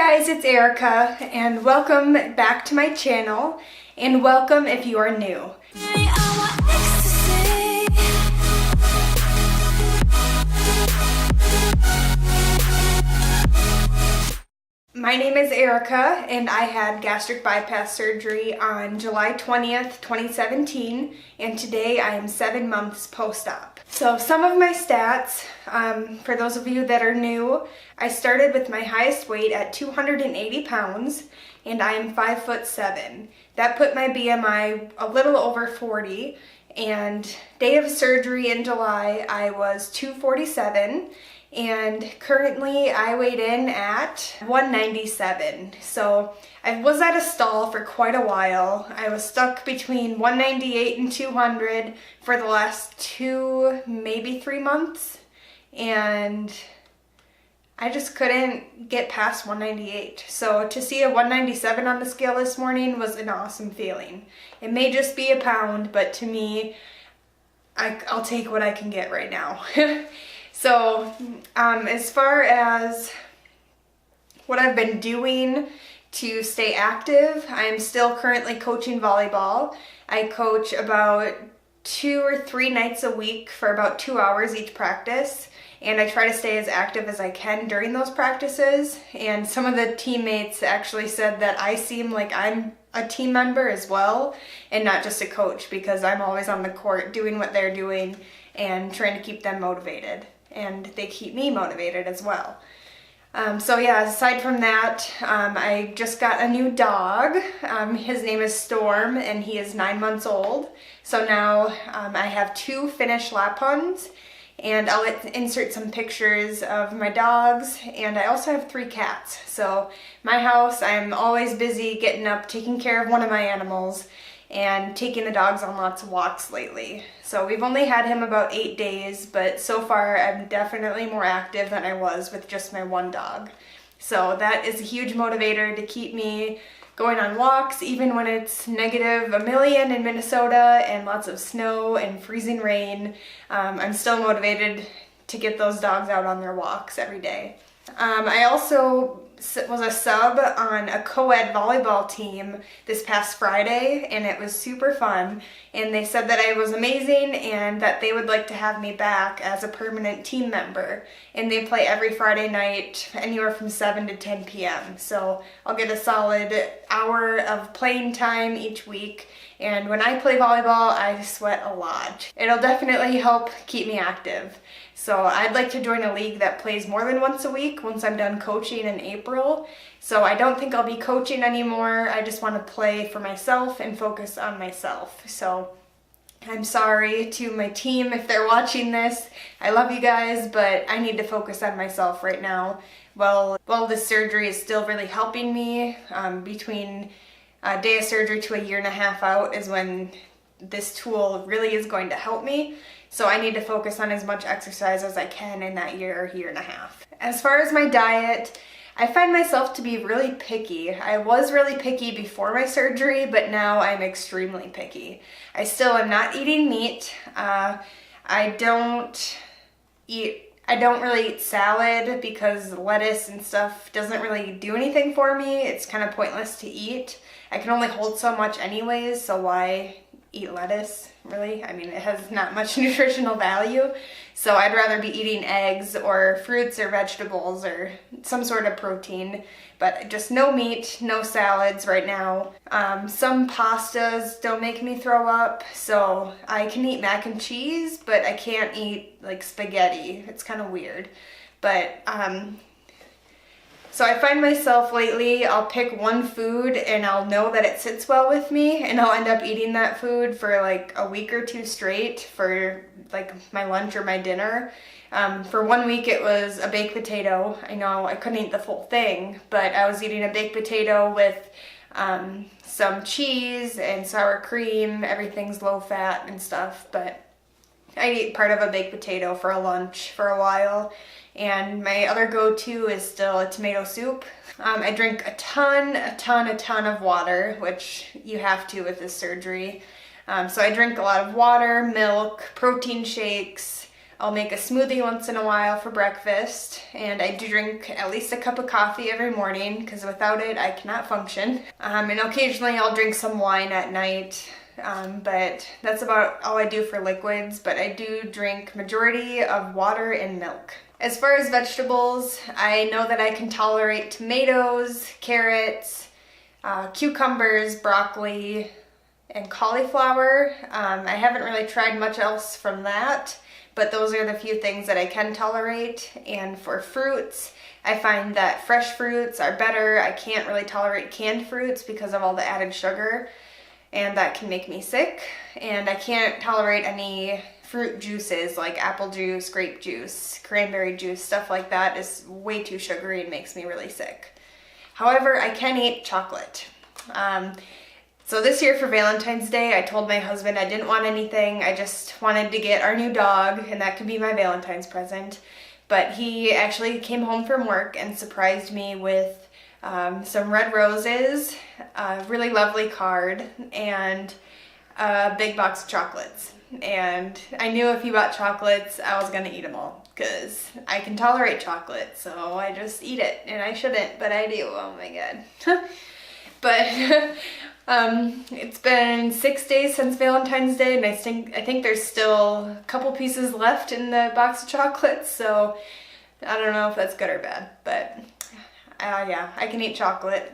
guys, it's Erica and welcome back to my channel, and welcome if you are new. My name is Erica and I had gastric bypass surgery on July 20th, 2017, and today I am 7 months post-op. So some of my stats, for those of you that are new, I started with my highest weight at 280 pounds and I am 5'7". That put my BMI a little over 40, and day of surgery in July I was 247. And currently I weighed in at 197. So I was at a stall for quite a while. I was stuck between 198 and 200 for the last 2, maybe 3 months. And I just couldn't get past 198. So to see a 197 on the scale this morning was an awesome feeling. It may just be a pound, but to me, I'll take what I can get right now. So, as far as what I've been doing to stay active, I'm still currently coaching volleyball. I coach about 2 or 3 nights a week for about 2 hours each practice, and I try to stay as active as I can during those practices. And some of the teammates actually said that I seem like I'm a team member as well, and not just a coach, because I'm always on the court doing what they're doing and trying to keep them motivated. And they keep me motivated as well. So yeah, aside from that, I just got a new dog. His name is Storm and he is 9 months old. So now I have 2 Finnish Lapphunds, and I'll insert some pictures of my dogs, and I also have 3 cats. So my house, I'm always busy getting up, taking care of one of my animals, and taking the dogs on lots of walks lately. So we've only had him about 8 days, but so far I'm definitely more active than I was with just my one dog. So that is a huge motivator to keep me going on walks, even when it's negative a million in Minnesota and lots of snow and freezing rain. I'm still motivated to get those dogs out on their walks every day. I also was a sub on a co-ed volleyball team this past Friday, and it was super fun, and they said that I was amazing and that they would like to have me back as a permanent team member. And they play every Friday night anywhere from 7 to 10 p.m. So I'll get a solid hour of playing time each week, and when I play volleyball I sweat a lot. It'll definitely help keep me active. So I'd like to join a league that plays more than once a week once I'm done coaching in April. So I don't think I'll be coaching anymore. I just want to play for myself and focus on myself. So I'm sorry to my team if they're watching this. I love you guys, but I need to focus on myself right now. Well, this surgery is still really helping me. Between a day of surgery to a 1.5 years out is when this tool really is going to help me. So I need to focus on as much exercise as I can in that year or 1.5 years. As far as my diet, I find myself to be really picky. I was really picky before my surgery, but now I'm extremely picky. I still am not eating meat. I don't really eat salad because lettuce and stuff doesn't really do anything for me. It's kind of pointless to eat. I can only hold so much anyways, so why eat lettuce, really? I mean, it has not much nutritional value, so I'd rather be eating eggs or fruits or vegetables or some sort of protein, but just no meat, no salads right now. Some pastas don't make me throw up, so I can eat mac and cheese, but I can't eat like spaghetti. It's kind of weird, but so I find myself lately, I'll pick one food and I'll know that it sits well with me, and I'll end up eating that food for like a week or 2 straight for like my lunch or my dinner. For 1 week it was a baked potato. I know I couldn't eat the full thing, but I was eating a baked potato with some cheese and sour cream. Everything's low fat and stuff, but I ate part of a baked potato for a lunch for a while. And my other go-to is still a tomato soup. I drink a ton of water, which you have to with this surgery. So I drink a lot of water, milk, protein shakes, I'll make a smoothie once in a while for breakfast, and I do drink at least a cup of coffee every morning because without it I cannot function. And occasionally I'll drink some wine at night, but that's about all I do for liquids, but I do drink majority of water and milk. As far as vegetables, I know that I can tolerate tomatoes, carrots, cucumbers, broccoli, and cauliflower. I haven't really tried much else from that, but those are the few things that I can tolerate. And for fruits, I find that fresh fruits are better. I can't really tolerate canned fruits because of all the added sugar, and that can make me sick. And I can't tolerate any fruit juices like apple juice, grape juice, cranberry juice, stuff like that is way too sugary and makes me really sick. However, I can eat chocolate. So this year for Valentine's Day, I told my husband I didn't want anything. I just wanted to get our new dog, and that could be my Valentine's present. But he actually came home from work and surprised me with some red roses, a really lovely card, and a big box of chocolates. And I knew if he bought chocolates, I was gonna eat them all because I can tolerate chocolate, so I just eat it. And I shouldn't, but I do. Oh my god. But it's been 6 days since Valentine's Day, and I think there's still a couple pieces left in the box of chocolates, so I don't know if that's good or bad. But yeah, I can eat chocolate,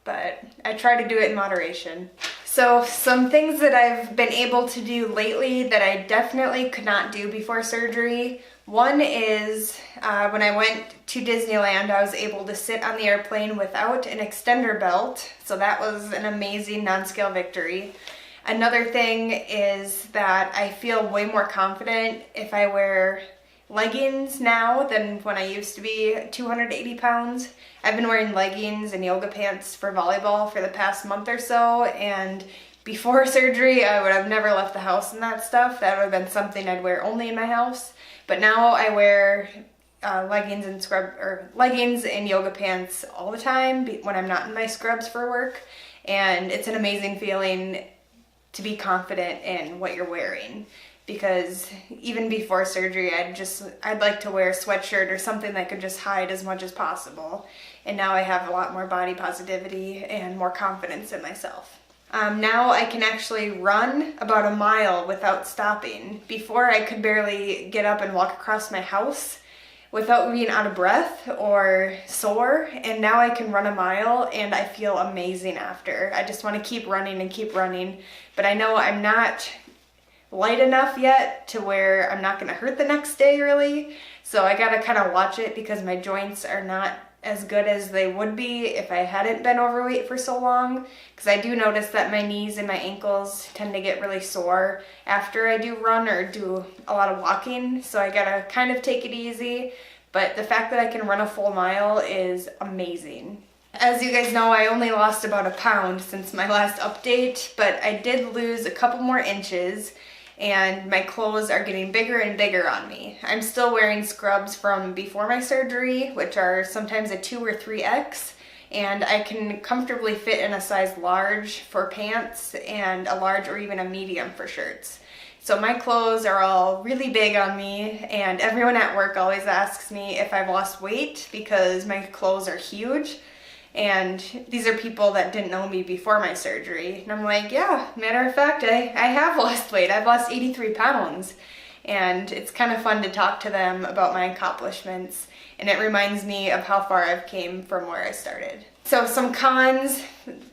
but I try to do it in moderation. So some things that I've been able to do lately that I definitely could not do before surgery. One is when I went to Disneyland, I was able to sit on the airplane without an extender belt. So that was an amazing non-scale victory. Another thing is that I feel way more confident if I wear leggings now than when I used to be 280 pounds. I've been wearing leggings and yoga pants for volleyball for the past month or so, and before surgery I would have never left the house in that stuff. That would have been something I'd wear only in my house. But now I wear leggings and yoga pants all the time when I'm not in my scrubs for work, and it's an amazing feeling to be confident in what you're wearing. Because even before surgery, I'd like to wear a sweatshirt or something that could just hide as much as possible. And now I have a lot more body positivity and more confidence in myself. Now I can actually run about a mile without stopping. Before I could barely get up and walk across my house without being out of breath or sore, and now I can run a mile and I feel amazing after. I just want to keep running, but I know I'm not light enough yet to where I'm not going to hurt the next day really, so I gotta kind of watch it because my joints are not as good as they would be if I hadn't been overweight for so long, because I do notice that my knees and my ankles tend to get really sore after I do run or do a lot of walking, so I gotta kind of take it easy. But the fact that I can run a full mile is amazing. As you guys know, I only lost about a pound since my last update, but I did lose a couple more inches, and my clothes are getting bigger and bigger on me. I'm still wearing scrubs from before my surgery, which are sometimes a 2 or 3X, and I can comfortably fit in a size large for pants and a large or even a medium for shirts. So my clothes are all really big on me, and everyone at work always asks me if I've lost weight because my clothes are huge. And these are people that didn't know me before my surgery. And I'm like, yeah, matter of fact, I have lost weight. I've lost 83 pounds. And it's kind of fun to talk to them about my accomplishments. And it reminds me of how far I've came from where I started. So some cons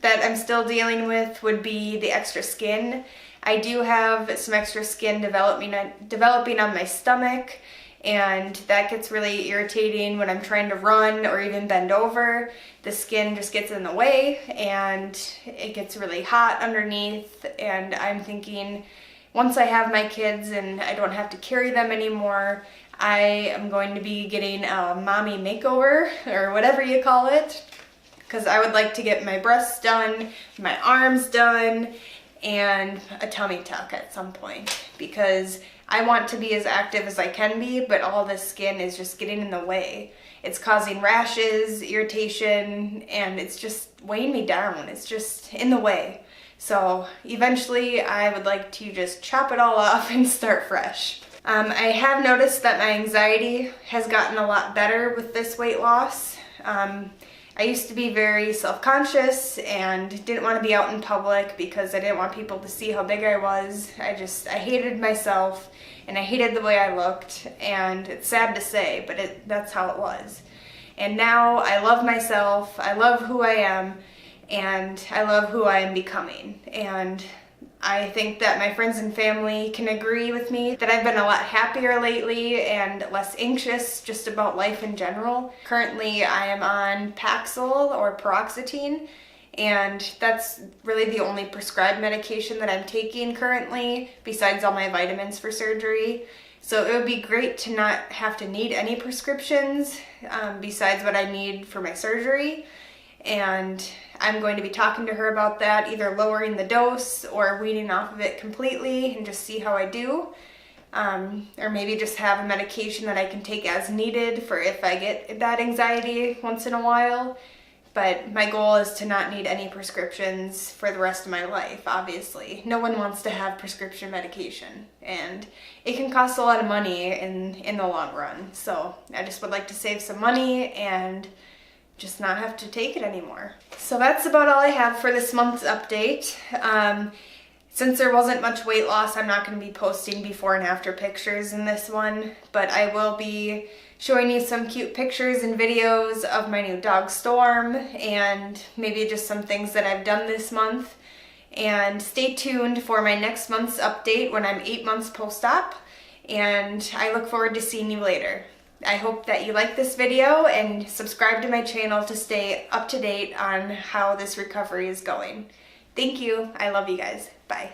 that I'm still dealing with would be the extra skin. I do have some extra skin developing on my stomach, and that gets really irritating when I'm trying to run or even bend over. The skin just gets in the way and it gets really hot underneath, and I'm thinking once I have my kids and I don't have to carry them anymore, I am going to be getting a mommy makeover or whatever you call it, because I would like to get my breasts done, my arms done, and a tummy tuck at some point, because I want to be as active as I can be, but all this skin is just getting in the way. It's causing rashes, irritation, and it's just weighing me down. It's just in the way. So eventually I would like to just chop it all off and start fresh. I have noticed that my anxiety has gotten a lot better with this weight loss. I used to be very self-conscious and didn't want to be out in public because I didn't want people to see how big I was. I hated myself and I hated the way I looked, and it's sad to say, but that's how it was. And now I love myself, I love who I am, and I love who I am becoming. And I think that my friends and family can agree with me that I've been a lot happier lately and less anxious just about life in general. Currently, I am on Paxil or paroxetine, and that's really the only prescribed medication that I'm taking currently, besides all my vitamins for surgery. So it would be great to not have to need any prescriptions besides what I need for my surgery. And I'm going to be talking to her about that, either lowering the dose or weaning off of it completely and just see how I do. Or maybe just have a medication that I can take as needed for if I get bad anxiety once in a while. But my goal is to not need any prescriptions for the rest of my life, obviously. No one wants to have prescription medication, and it can cost a lot of money in the long run. So I just would like to save some money and just not have to take it anymore. So that's about all I have for this month's update. Since there wasn't much weight loss, I'm not going to be posting before and after pictures in this one, but I will be showing you some cute pictures and videos of my new dog Storm, and maybe just some things that I've done this month. And stay tuned for my next month's update when I'm 8 months post-op, and I look forward to seeing you later. I hope that you like this video and subscribe to my channel to stay up to date on how this recovery is going. Thank you. I love you guys. Bye.